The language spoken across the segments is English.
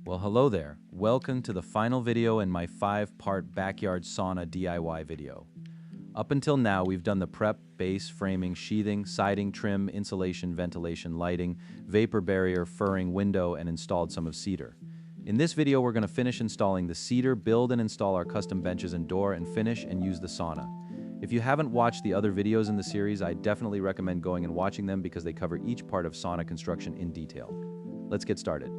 Well, hello there. Welcome to the final video in my 5-part backyard sauna DIY video. Up until now, we've done the prep, base, framing, sheathing, siding, trim, insulation, ventilation, lighting, vapor barrier, furring, window, and installed some of Cedar. In this video, we're going to finish installing the Cedar, build and install our custom benches and door, and finish and use the sauna. If you haven't watched the other videos in the series, I definitely recommend going and watching them because they cover each part of sauna construction in detail. Let's get started.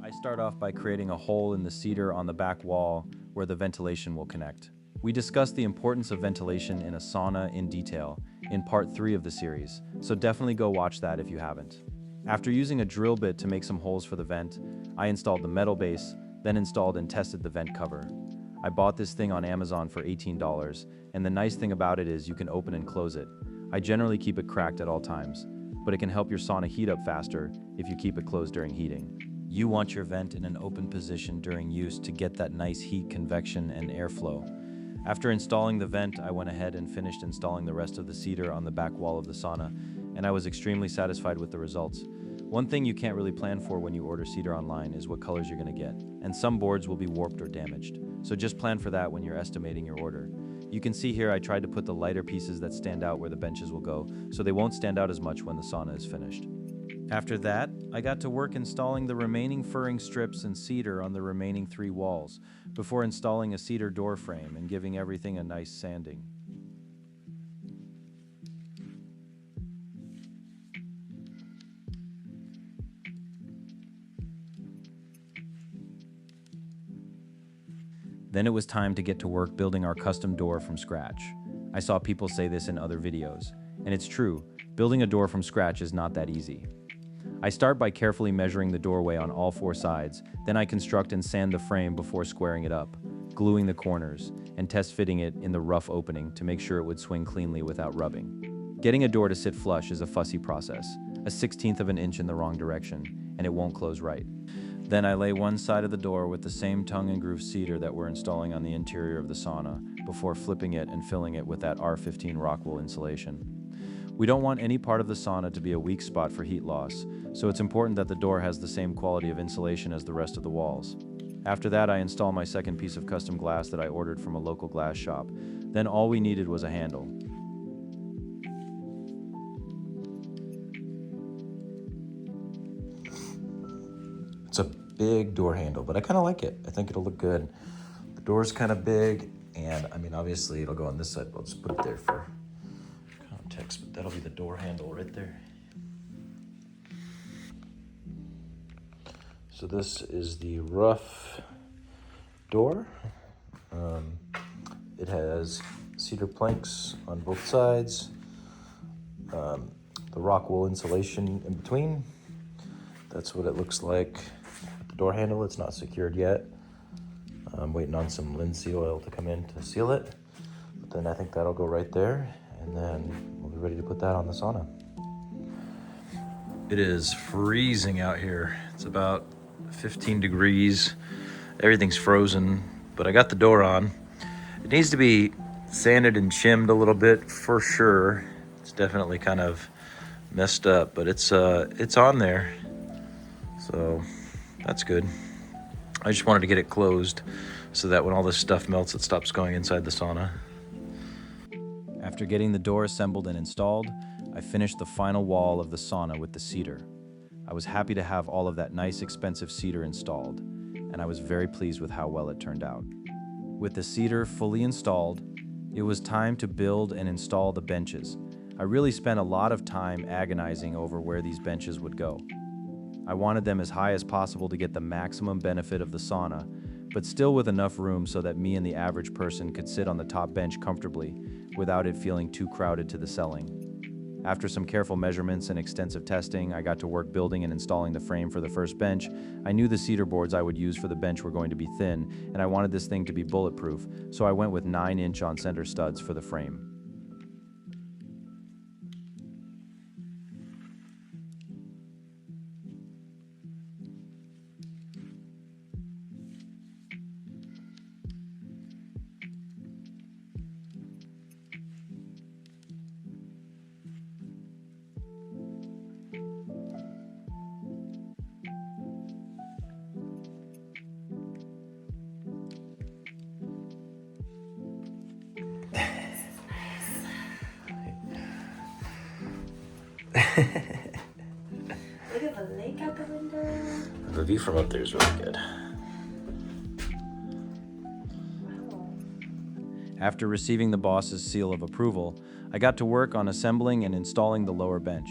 I start off by creating a hole in the cedar on the back wall where the ventilation will connect. We discussed the importance of ventilation in a sauna in detail in part 3 of the series, so definitely go watch that if you haven't. After using a drill bit to make some holes for the vent, I installed the metal base, then installed and tested the vent cover. I bought this thing on Amazon for $18, and the nice thing about it is you can open and close it. I generally keep it cracked at all times, but it can help your sauna heat up faster if you keep it closed during heating. You want your vent in an open position during use to get that nice heat, convection, and airflow. After installing the vent, I went ahead and finished installing the rest of the cedar on the back wall of the sauna, and I was extremely satisfied with the results. One thing you can't really plan for when you order cedar online is what colors you're going to get, and some boards will be warped or damaged, so just plan for that when you're estimating your order. You can see here I tried to put the lighter pieces that stand out where the benches will go, so they won't stand out as much when the sauna is finished. After that, I got to work installing the remaining furring strips and cedar on the remaining 3 walls, before installing a cedar door frame and giving everything a nice sanding. Then it was time to get to work building our custom door from scratch. I saw people say this in other videos, and it's true, building a door from scratch is not that easy. I start by carefully measuring the doorway on all 4 sides, then I construct and sand the frame before squaring it up, gluing the corners, and test fitting it in the rough opening to make sure it would swing cleanly without rubbing. Getting a door to sit flush is a fussy process, a 1/16 of an inch in the wrong direction, and it won't close right. Then I lay one side of the door with the same tongue and groove cedar that we're installing on the interior of the sauna, before flipping it and filling it with that R15 rock wool insulation. We don't want any part of the sauna to be a weak spot for heat loss, so it's important that the door has the same quality of insulation as the rest of the walls. After that, I install my second piece of custom glass that I ordered from a local glass shop. Then all we needed was a handle. It's a big door handle, but I kind of like it. I think it'll look good. The door's kind of big, and I mean, obviously it'll go on this side. I'll just put it there for context, but that'll be the door handle right there. So this is the rough door. It has cedar planks on both sides, the rock wool insulation in between. That's what it looks like with the door handle. It's not secured yet. I'm waiting on some linseed oil to come in to seal it. But then I think that'll go right there, and then we'll be ready to put that on the sauna. It is freezing out here. It's about 15 degrees. Everything's frozen, but I got the door on. It needs to be sanded and shimmed a little bit for sure. It's definitely kind of messed up, but it's on there. So that's good. I just wanted to get it closed so that when all this stuff melts, it stops going inside the sauna. After getting the door assembled and installed, I finished the final wall of the sauna with the cedar. I was happy to have all of that nice, expensive cedar installed, and I was very pleased with how well it turned out. With the cedar fully installed, it was time to build and install the benches. I really spent a lot of time agonizing over where these benches would go. I wanted them as high as possible to get the maximum benefit of the sauna, but still with enough room so that me and the average person could sit on the top bench comfortably without it feeling too crowded to the ceiling. After some careful measurements and extensive testing, I got to work building and installing the frame for the first bench. I knew the cedar boards I would use for the bench were going to be thin, and I wanted this thing to be bulletproof, so I went with 9-inch on-center studs for the frame. Look at the lake out the window. The view from up there is really good. Wow. After receiving the boss's seal of approval, I got to work on assembling and installing the lower bench.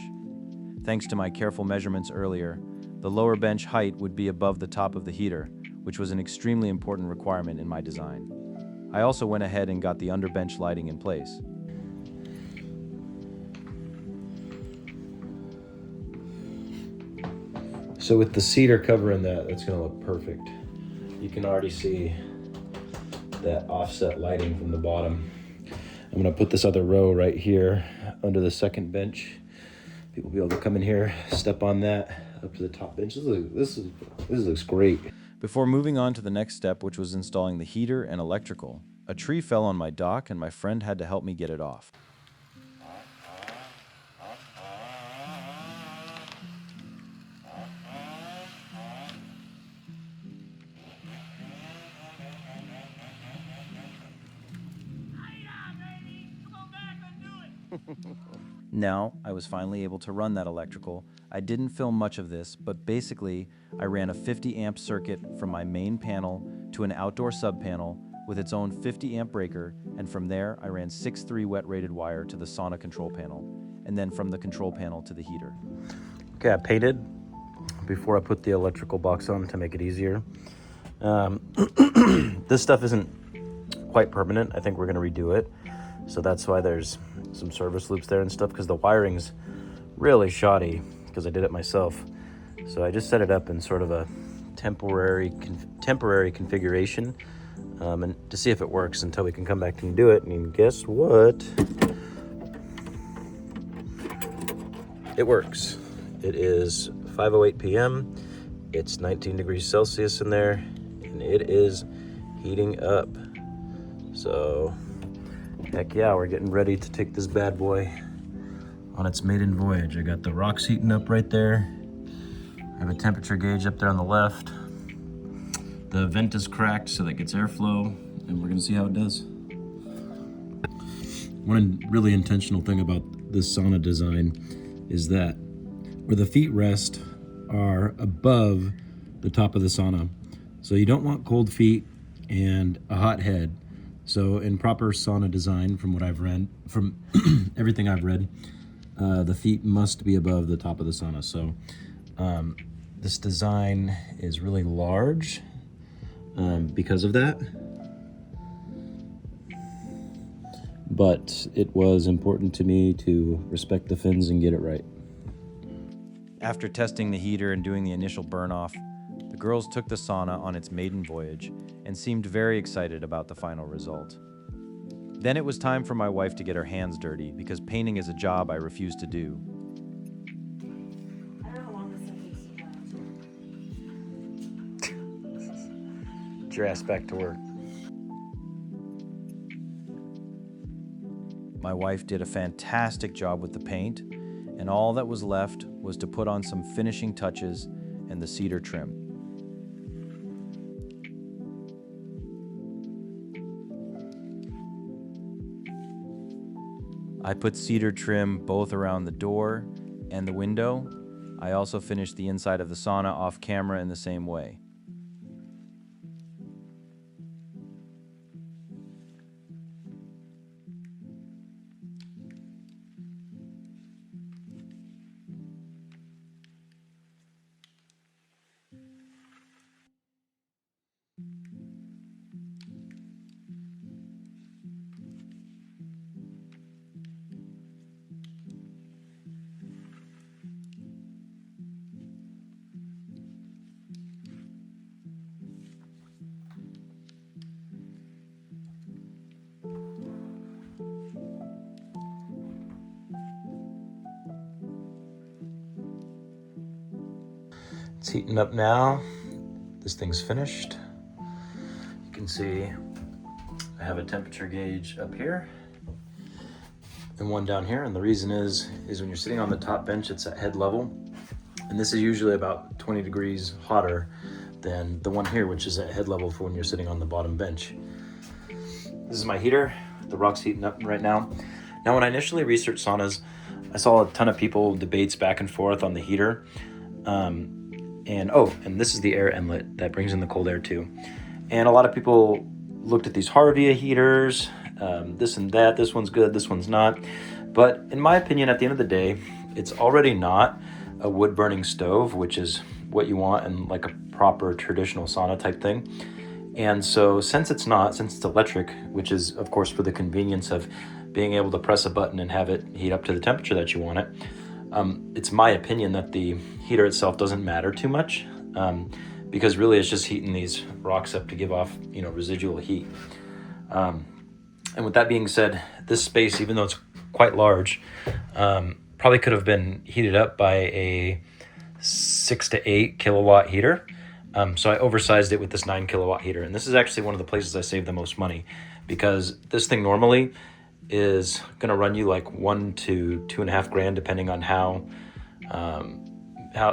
Thanks to my careful measurements earlier, the lower bench height would be above the top of the heater, which was an extremely important requirement in my design. I also went ahead and got the underbench lighting in place. So with the cedar covering that, that's gonna look perfect. You can already see that offset lighting from the bottom. I'm gonna put this other row right here under the second bench. People will be able to come in here, step on that, up to the top bench. This looks great. Before moving on to the next step, which was installing the heater and electrical, a tree fell on my dock and my friend had to help me get it off. Now, I was finally able to run that electrical. I didn't film much of this, but basically, I ran a 50 amp circuit from my main panel to an outdoor sub panel with its own 50 amp breaker, and from there, I ran 6-3 wet rated wire to the sauna control panel, and then from the control panel to the heater. Okay, I painted before I put the electrical box on to make it easier. This stuff isn't quite permanent. I think we're gonna redo it. So that's why there's some service loops there and stuff, because the wiring's really shoddy because I did it myself. So I just set it up in sort of a temporary configuration and to see if it works until we can come back and do it. And guess what? It works. It is 5:08 p.m. It's 19 degrees Celsius in there, and it is heating up. So heck yeah, we're getting ready to take this bad boy on its maiden voyage. I got the rocks heating up right there. I have a temperature gauge up there on the left. The vent is cracked so that gets airflow, and we're gonna see how it does. One really intentional thing about this sauna design is that where the feet rest are above the top of the sauna. So you don't want cold feet and a hot head. So in proper sauna design, from what I've read, from everything I've read, the feet must be above the top of the sauna. So this design is really large because of that. But it was important to me to respect the fins and get it right. After testing the heater and doing the initial burn-off, the girls took the sauna on its maiden voyage and seemed very excited about the final result. Then it was time for my wife to get her hands dirty because painting is a job I refuse to do. I don't know how long this takes to dry. Get your ass back to work. My wife did a fantastic job with the paint, and all that was left was to put on some finishing touches and the cedar trim. I put cedar trim both around the door and the window. I also finished the inside of the sauna off camera in the same way. It's heating up now. This thing's finished. You can see I have a temperature gauge up here and one down here. And the reason is when you're sitting on the top bench, it's at head level. And this is usually about 20 degrees hotter than the one here, which is at head level for when you're sitting on the bottom bench. This is my heater. The rock's heating up right now. Now, when I initially researched saunas, I saw a ton of people debates back and forth on the heater. And this is the air inlet that brings in the cold air too. And a lot of people looked at these Harvia heaters, this and that, this one's good, this one's not. But in my opinion, at the end of the day, it's already not a wood burning stove, which is what you want in like a proper traditional sauna type thing. And so since it's electric, which is of course for the convenience of being able to press a button and have it heat up to the temperature that you want it, it's my opinion that the heater itself doesn't matter too much, because really it's just heating these rocks up to give off, residual heat. And with that being said, this space, even though it's quite large, probably could have been heated up by a 6 to 8 kilowatt heater. So I oversized it with this 9 kilowatt heater. And this is actually one of the places I save the most money, because this thing normally is going to run you like $1 to $2.5 grand, depending on how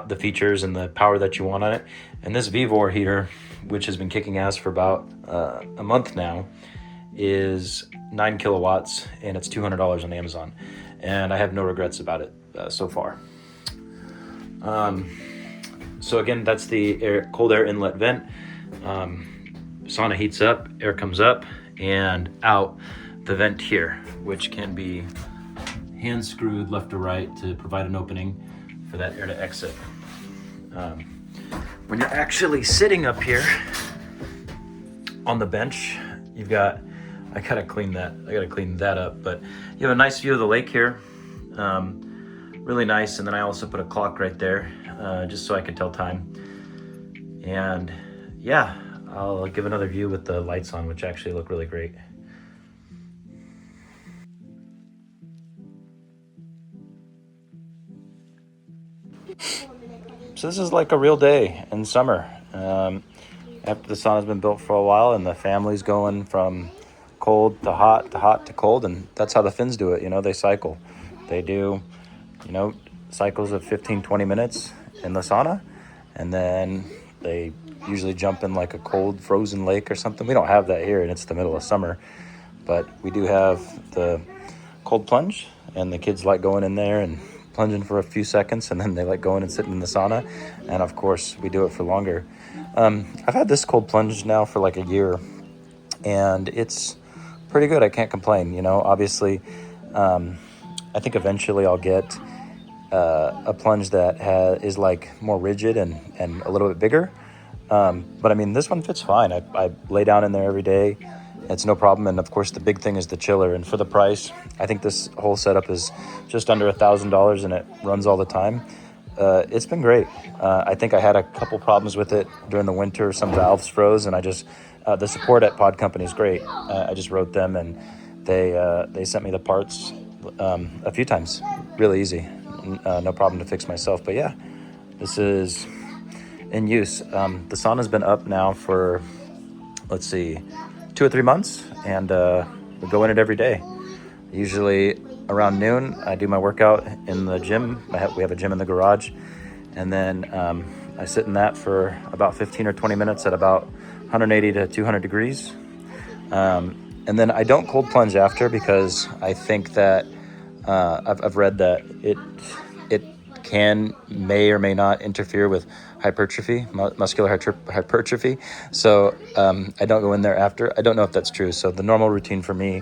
the features and the power that you want on it. And this Vivor heater, which has been kicking ass for about a month now, is 9 kilowatts, and it's $200 on Amazon. And I have no regrets about it so far. So again, that's the cold air inlet vent. Sauna heats up, air comes up and out the vent here, which can be hand screwed left to right to provide an opening for that air to exit. When you're actually sitting up here on the bench, I gotta clean that up, but you have a nice view of the lake here. Really nice. And then I also put a clock right there, just so I can tell time. And yeah, I'll give another view with the lights on, which actually look really great. So this is like a real day in summer. After the sauna's been built for a while and the family's going from cold to hot to hot to cold, and that's how the Finns do it. They cycle. They do, cycles of 15-20 minutes in the sauna, and then they usually jump in like a cold frozen lake or something. We don't have that here, and it's the middle of summer, but we do have the cold plunge, and the kids like going in there and plunging for a few seconds, and then they like going and sitting in the sauna. And of course we do it for longer. I've had this cold plunge now for like a year, and it's pretty good. I can't complain. Obviously, I think eventually I'll get a plunge that is like more rigid and a little bit bigger. But I mean, this one fits fine. I lay down in there every day. It's no problem. And of course, the big thing is the chiller. And for the price, I think this whole setup is just under $1,000, and it runs all the time. It's been great. I think I had a couple problems with it during the winter. Some valves froze, and the support at Pod Company is great. I just wrote them, and they sent me the parts a few times. Really easy. No problem to fix myself. But yeah, this is in use. The sauna's been up now for, 2 or 3 months, and we go in it every day. Usually around noon, I do my workout in the gym. We have a gym in the garage, and then I sit in that for about 15 or 20 minutes at about 180 to 200 degrees. And then I don't cold plunge after, because I think that I've read that it may or may not interfere with hypertrophy, muscular hypertrophy. So I don't go in there after. I don't know if that's true. So the normal routine for me,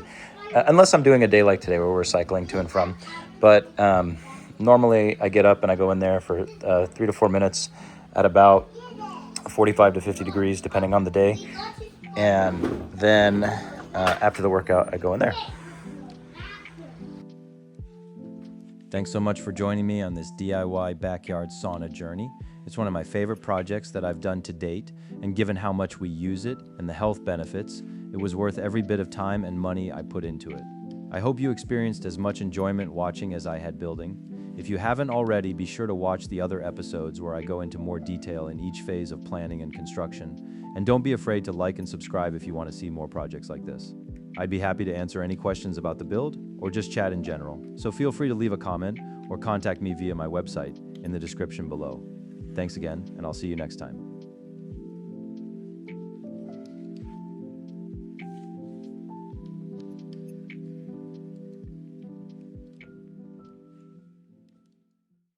unless I'm doing a day like today where we're cycling to and from, but normally I get up and I go in there for 3 to 4 minutes at about 45 to 50 degrees, depending on the day. And then after the workout, I go in there. Thanks so much for joining me on this DIY backyard sauna journey. It's one of my favorite projects that I've done to date, and given how much we use it and the health benefits, it was worth every bit of time and money I put into it. I hope you experienced as much enjoyment watching as I had building. If you haven't already, be sure to watch the other episodes where I go into more detail in each phase of planning and construction. And don't be afraid to like and subscribe if you want to see more projects like this. I'd be happy to answer any questions about the build or just chat in general, so feel free to leave a comment or contact me via my website in the description below. Thanks again, and I'll see you next time.